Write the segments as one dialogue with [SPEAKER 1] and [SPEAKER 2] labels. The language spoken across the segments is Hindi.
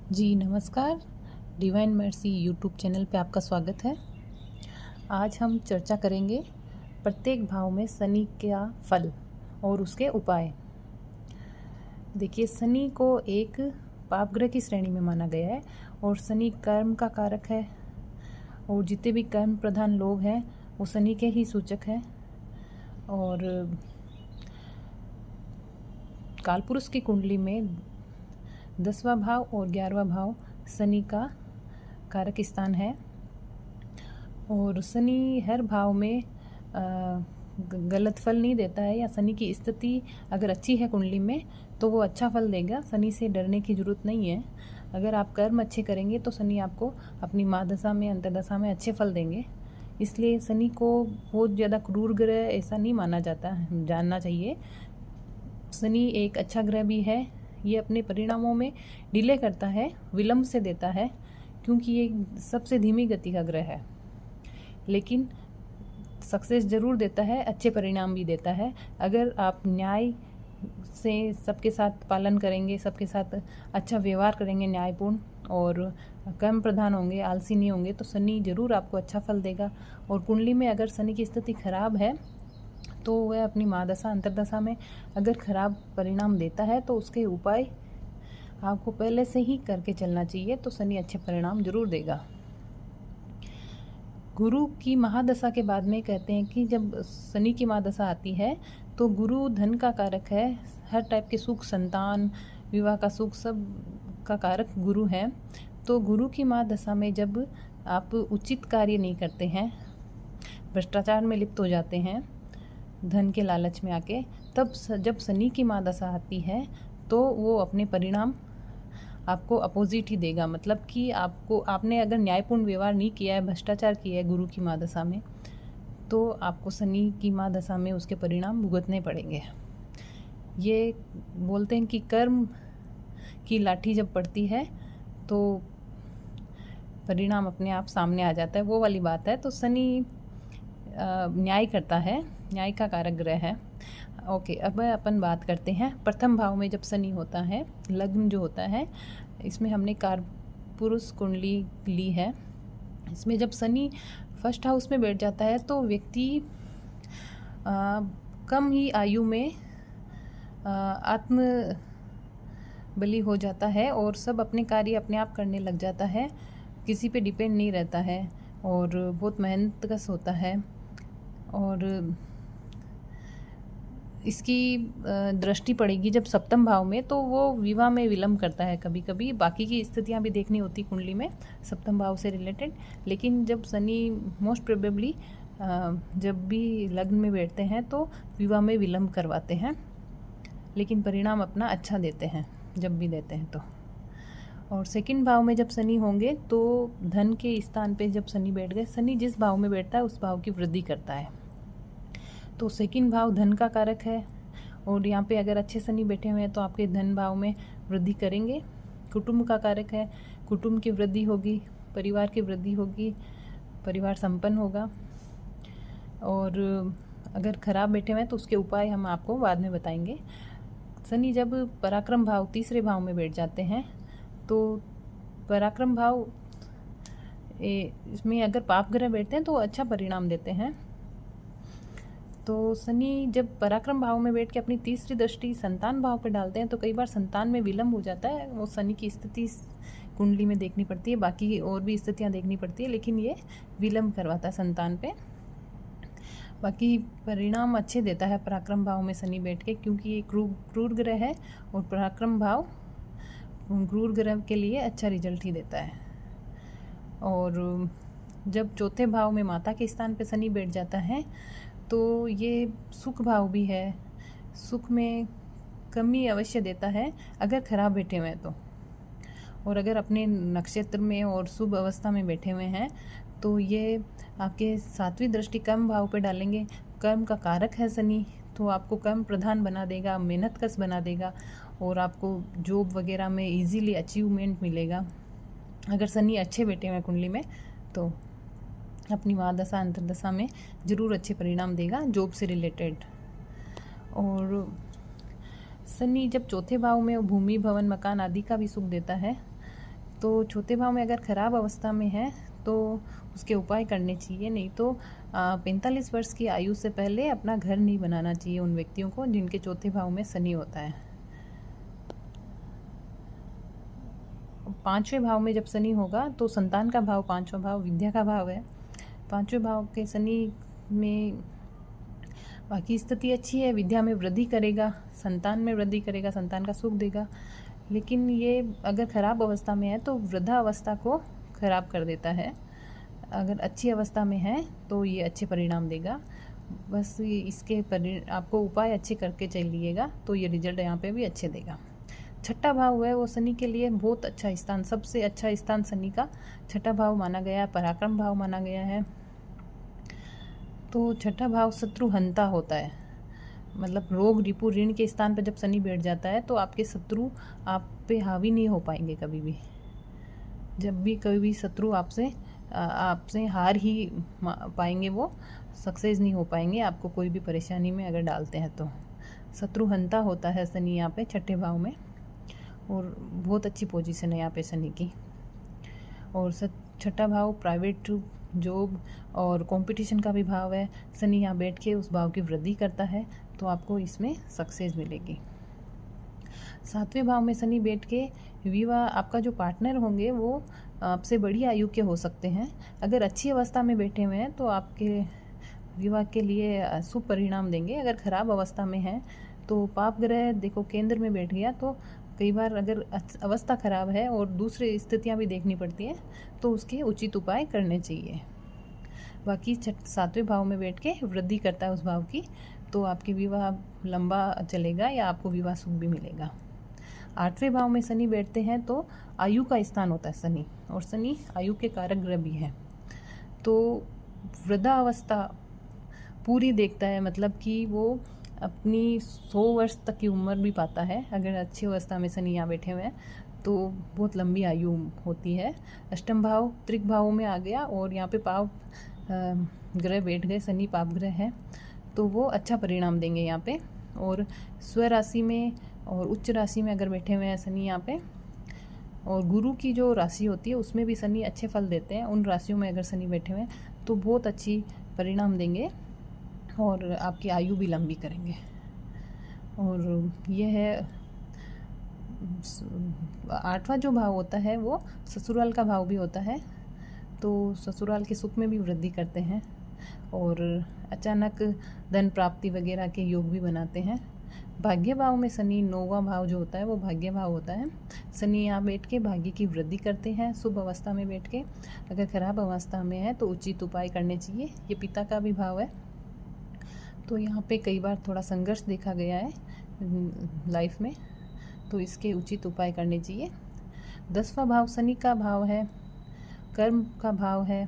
[SPEAKER 1] जी नमस्कार। डिवाइन मर्सी यूट्यूब चैनल पे आपका स्वागत है। आज हम चर्चा करेंगे प्रत्येक भाव में शनि का फल और उसके उपाय। देखिए, शनि को एक पाप ग्रह की श्रेणी में माना गया है और शनि कर्म का कारक है और जितने भी कर्म प्रधान लोग हैं वो शनि के ही सूचक हैं। और कालपुरुष की कुंडली में 10वां भाव और 11वां भाव शनि का कारक स्थान है और शनि हर भाव में गलत फल नहीं देता है, या शनि की स्थिति अगर अच्छी है कुंडली में तो वो अच्छा फल देगा। शनि से डरने की ज़रूरत नहीं है। अगर आप कर्म अच्छे करेंगे तो शनि आपको अपनी महादशा में अंतर्दशा में अच्छे फल देंगे। इसलिए शनि को बहुत ज़्यादा क्रूर ग्रह ऐसा नहीं माना जाता, जानना चाहिए। शनि एक अच्छा ग्रह भी है। ये अपने परिणामों में डिले करता है, विलंब से देता है, क्योंकि ये सबसे धीमी गति का ग्रह है, लेकिन सक्सेस ज़रूर देता है, अच्छे परिणाम भी देता है। अगर आप न्याय से सबके साथ पालन करेंगे, सबके साथ अच्छा व्यवहार करेंगे, न्यायपूर्ण, और कर्म प्रधान होंगे, आलसी नहीं होंगे, तो शनि ज़रूर आपको अच्छा फल देगा। और कुंडली में अगर शनि की स्थिति खराब है तो वह अपनी महादशा अंतर्दशा में अगर खराब परिणाम देता है तो उसके उपाय आपको पहले से ही करके चलना चाहिए, तो शनि अच्छे परिणाम जरूर देगा। गुरु की महादशा के बाद में कहते हैं कि जब शनि की महादशा आती है तो गुरु धन का कारक है, हर टाइप के सुख, संतान, विवाह का सुख, सब का कारक गुरु है। तो गुरु की महादशा में जब आप उचित कार्य नहीं करते हैं, भ्रष्टाचार में लिप्त हो जाते हैं, धन के लालच में आके, तब जब शनि की महादशा आती है तो वो अपने परिणाम आपको अपोजिट ही देगा। मतलब कि आपने अगर न्यायपूर्ण व्यवहार नहीं किया है, भ्रष्टाचार किया है गुरु की महादशा में, तो आपको शनि की महादशा में उसके परिणाम भुगतने पड़ेंगे। ये बोलते हैं कि कर्म की लाठी जब पड़ती है तो परिणाम अपने आप सामने आ जाता है, वो वाली बात है। तो शनि न्याय करता है, न्याय का कारक ग्रह है। ओके, अब अपन बात करते हैं प्रथम भाव में जब शनि होता है, लग्न जो होता है, इसमें हमने कालपुरुष कुंडली ली है। इसमें जब शनि फर्स्ट हाउस में बैठ जाता है तो व्यक्ति कम ही आयु में आत्म बलि हो जाता है और सब अपने कार्य अपने आप करने लग जाता है, किसी पे डिपेंड नहीं रहता है और बहुत मेहनतकश होता है। और इसकी दृष्टि पड़ेगी जब सप्तम भाव में, तो वो विवाह में विलंब करता है कभी कभी। बाकी की स्थितियां भी देखनी होती कुंडली में सप्तम भाव से रिलेटेड, लेकिन जब शनि मोस्ट प्रोबेबली जब भी लग्न में बैठते हैं तो विवाह में विलंब करवाते हैं, लेकिन परिणाम अपना अच्छा देते हैं जब भी देते हैं तो। और सेकंड भाव में जब शनि होंगे तो धन के स्थान पे जब शनि बैठ गए, शनि जिस भाव में बैठता है उस भाव की वृद्धि करता है, तो सेकंड भाव धन का कारक है। और यहाँ पे अगर अच्छे शनि बैठे हुए हैं तो आपके धन भाव में वृद्धि करेंगे। कुटुंब का कारक है, कुटुंब की वृद्धि होगी, परिवार की वृद्धि होगी, परिवार संपन्न होगा। और अगर खराब बैठे हुए हैं तो उसके उपाय हम आपको बाद में बताएंगे। शनि जब पराक्रम भाव तीसरे भाव में बैठ जाते हैं तो पराक्रम भाव इसमें अगर पाप ग्रह बैठते हैं तो अच्छा परिणाम देते हैं। तो शनि जब पराक्रम भाव में बैठ के अपनी तीसरी दृष्टि संतान भाव पे डालते हैं तो कई बार संतान में विलंब हो जाता है। वो शनि की स्थिति कुंडली में देखनी पड़ती है, बाकी और भी स्थितियां देखनी पड़ती है, लेकिन ये विलंब करवाता है संतान पे। बाकी परिणाम अच्छे देता है पराक्रम भाव में शनि बैठ के, क्योंकि ये क्रूर ग्रह है और पराक्रम भाव क्रूर ग्रह के लिए अच्छा रिजल्ट ही देता है। और जब चौथे भाव में माता के स्थान पे शनि बैठ जाता है तो ये सुख भाव भी है, सुख में कमी अवश्य देता है अगर खराब बैठे हुए हैं तो। और अगर अपने नक्षत्र में और शुभ अवस्था में बैठे हुए हैं तो ये आपके सातवीं दृष्टि कर्म भाव पे डालेंगे। कर्म का कारक है शनि, तो आपको कर्म प्रधान बना देगा, मेहनतकश बना देगा और आपको जॉब वगैरह में इजीली अचीवमेंट मिलेगा। अगर शनि अच्छे बैठे हुए हैं कुंडली में तो अपनी महादशा अंतर्दशा में ज़रूर अच्छे परिणाम देगा जॉब से रिलेटेड। और शनि जब चौथे भाव में भूमि, भवन, मकान आदि का भी सुख देता है, तो चौथे भाव में अगर ख़राब अवस्था में है तो उसके उपाय करने चाहिए। नहीं तो 45 वर्ष की आयु से पहले अपना घर नहीं बनाना चाहिए उन व्यक्तियों को जिनके चौथे भाव में शनि होता है। 5वें भाव में जब शनि होगा तो संतान का भाव 5वां भाव विद्या का भाव है। 5वें भाव के शनि में बाकी स्थिति अच्छी है, विद्या में वृद्धि करेगा, संतान में वृद्धि करेगा, संतान का सुख देगा। लेकिन ये अगर ख़राब अवस्था में है तो वृद्धावस्था को ख़राब कर देता है। अगर अच्छी अवस्था में है तो ये अच्छे परिणाम देगा। बस इसके आपको उपाय अच्छे करके चलिएगा तो ये रिजल्ट यहाँ पे भी अच्छे देगा। छठा भाव है वो शनि के लिए बहुत अच्छा स्थान, सबसे अच्छा स्थान शनि का छठा भाव माना गया है, पराक्रम भाव माना गया है। तो छठा भाव शत्रुहंता होता है, मतलब रोग रिपु ऋण के स्थान पर जब शनि बैठ जाता है तो आपके शत्रु आप पे हावी नहीं हो पाएंगे कभी भी। जब भी कोई भी शत्रु आपसे हार ही पाएंगे, वो सक्सेस नहीं हो पाएंगे आपको कोई भी परेशानी में अगर डालते हैं तो। शत्रुहंता होता है शनि यहाँ पे छठे भाव में, और बहुत अच्छी पोजीशन है यहाँ पे शनि की। और छठा भाव प्राइवेट जॉब और कंपटीशन का भी भाव है। शनि यहाँ बैठ के उस भाव की वृद्धि करता है तो आपको इसमें सक्सेस मिलेगी। 7वें भाव में शनि बैठ के विवाह, आपका जो पार्टनर होंगे वो आपसे बड़ी आयु के हो सकते हैं। अगर अच्छी अवस्था में बैठे हुए हैं तो आपके विवाह के लिए शुभ परिणाम देंगे। अगर ख़राब अवस्था में है तो पाप ग्रह देखो केंद्र में बैठ गया तो कई बार अगर अवस्था ख़राब है और दूसरी स्थितियां भी देखनी पड़ती हैं तो उसके उचित उपाय करने चाहिए। बाकी 7वें भाव में बैठ के वृद्धि करता है उस भाव की, तो आपकी विवाह लंबा चलेगा या आपको विवाह सुख भी मिलेगा। 8वें भाव में शनि बैठते हैं तो आयु का स्थान होता है शनि, और शनि आयु के कारक ग्रह भी है। तो वृद्धावस्था पूरी देखता है, मतलब कि वो अपनी 100 वर्ष तक की उम्र भी पाता है। अगर अच्छी अवस्था में शनि यहाँ बैठे हुए हैं तो बहुत लंबी आयु होती है। अष्टम भाव त्रिक भावों में आ गया और यहाँ पे पाप ग्रह बैठ गए, शनि पाप ग्रह है तो वो अच्छा परिणाम देंगे यहाँ पे। और स्व राशि में और उच्च राशि में अगर बैठे हुए हैं शनि यहाँ पे, और गुरु की जो राशि होती है उसमें भी शनि अच्छे फल देते हैं। उन राशियों में अगर शनि बैठे हुए हैं तो बहुत अच्छी परिणाम देंगे और आपकी आयु भी लंबी करेंगे। और ये है 8वां जो भाव होता है वो ससुराल का भाव भी होता है, तो ससुराल के सुख में भी वृद्धि करते हैं और अचानक धन प्राप्ति वगैरह के योग भी बनाते हैं। भाग्य भाव में शनि 9वां भाव जो होता है वो भाग्य भाव होता है। शनि यहाँ बैठ के भाग्य की वृद्धि करते हैं शुभ अवस्था में बैठ के। अगर खराब अवस्था में है तो उचित उपाय करने चाहिए। ये पिता का भी भाव है, तो यहाँ पे कई बार थोड़ा संघर्ष देखा गया है लाइफ में, तो इसके उचित उपाय करने चाहिए। 10वां भाव शनि का भाव है, कर्म का भाव है।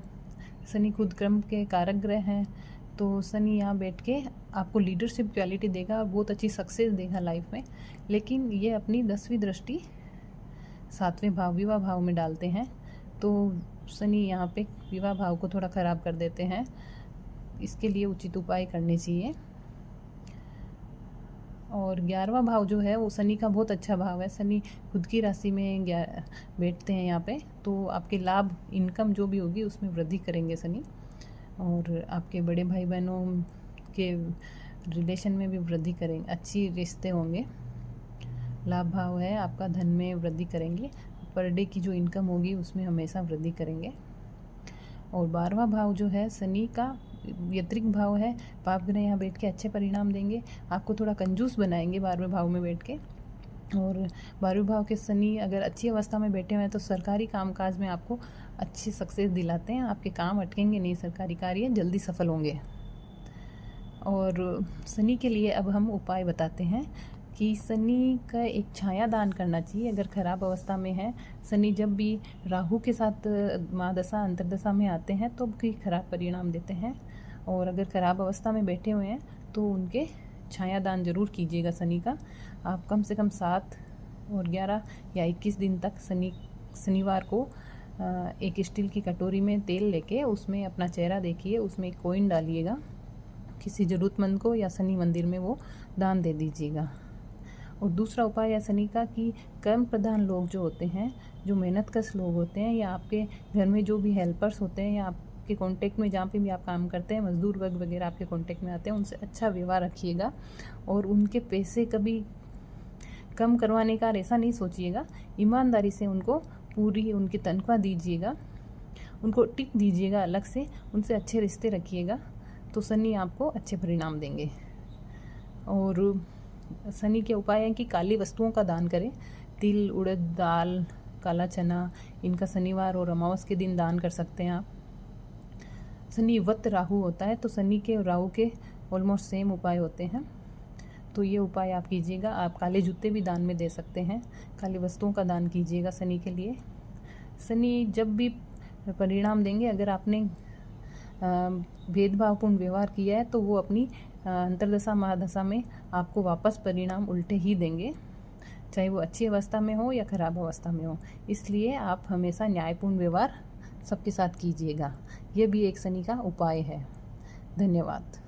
[SPEAKER 1] शनि खुद कर्म के कारक ग्रह हैं, तो शनि यहाँ बैठ के आपको लीडरशिप क्वालिटी देगा और बहुत अच्छी सक्सेस देगा लाइफ में। लेकिन ये अपनी 10वीं दृष्टि 7वें भाव विवाह भाव में डालते हैं, तो शनि यहाँ पे विवाह भाव को थोड़ा ख़राब कर देते हैं। इसके लिए उचित उपाय करने चाहिए। और 11वां भाव जो है वो शनि का बहुत अच्छा भाव है। शनि खुद की राशि में बैठते हैं यहाँ पे, तो आपके लाभ इनकम जो भी होगी उसमें वृद्धि करेंगे शनि, और आपके बड़े भाई बहनों के रिलेशन में भी वृद्धि करेंगे, अच्छी रिश्ते होंगे। लाभ भाव है आपका, धन में वृद्धि करेंगे, पर डे की जो इनकम होगी उसमें हमेशा वृद्धि करेंगे। और 12वां भाव जो है शनि का व्यतिरिक्त भाव है, पाप ग्रह यहाँ बैठ के अच्छे परिणाम देंगे, आपको थोड़ा कंजूस बनाएंगे 12वें भाव में बैठ के। और 12वें भाव के शनि अगर अच्छी अवस्था में बैठे हुए हैं तो सरकारी कामकाज में आपको अच्छी सक्सेस दिलाते हैं, आपके काम अटकेंगे नहीं, सरकारी कार्य जल्दी सफल होंगे। और शनि के लिए अब हम उपाय बताते हैं कि शनि का एक छाया दान करना चाहिए अगर ख़राब अवस्था में है। शनि जब भी राहु के साथ महादशा अंतर्दशा में आते हैं तो भी खराब परिणाम देते हैं, और अगर ख़राब अवस्था में बैठे हुए हैं तो उनके छाया दान जरूर कीजिएगा शनि का। आप कम से कम 7 और 11 या 21 दिन तक शनिवार को एक स्टील की कटोरी में तेल लेके उसमें अपना चेहरा देखिए, उसमें एक कॉइन डालिएगा, किसी ज़रूरतमंद को या शनि मंदिर में वो दान दे दीजिएगा। और दूसरा उपाय है शनि का कि कर्म प्रधान लोग जो होते हैं, जो मेहनतकश लोग होते हैं, या आपके घर में जो भी हेल्पर्स होते हैं, या आपके कांटेक्ट में जहाँ पे भी आप काम करते हैं, मजदूर वर्ग वगैरह आपके कांटेक्ट में आते हैं, उनसे अच्छा व्यवहार रखिएगा और उनके पैसे कभी कम करवाने का ऐसा नहीं सोचिएगा। ईमानदारी से उनको पूरी उनकी तनख्वाह दीजिएगा, उनको टिप दीजिएगा अलग से, उनसे अच्छे रिश्ते रखिएगा, तो शनि आपको अच्छे परिणाम देंगे। और शनि के उपाय हैं कि काली वस्तुओं का दान करें। तिल, उड़द दाल, काला चना, इनका शनिवार और अमावस के दिन दान कर सकते हैं आप। शनि वत राहु होता है, तो शनि के और राहु के ऑलमोस्ट सेम उपाय होते हैं, तो ये उपाय आप कीजिएगा। आप काले जूते भी दान में दे सकते हैं, काली वस्तुओं का दान कीजिएगा शनि के लिए। शनि जब भी परिणाम देंगे, अगर आपने भेदभावपूर्ण व्यवहार किया है तो वो अपनी अंतर्दशा महादशा में आपको वापस परिणाम उल्टे ही देंगे, चाहे वो अच्छी अवस्था में हो या खराब अवस्था में हो। इसलिए आप हमेशा न्यायपूर्ण व्यवहार सबके साथ कीजिएगा। यह भी एक शनि का उपाय है। धन्यवाद।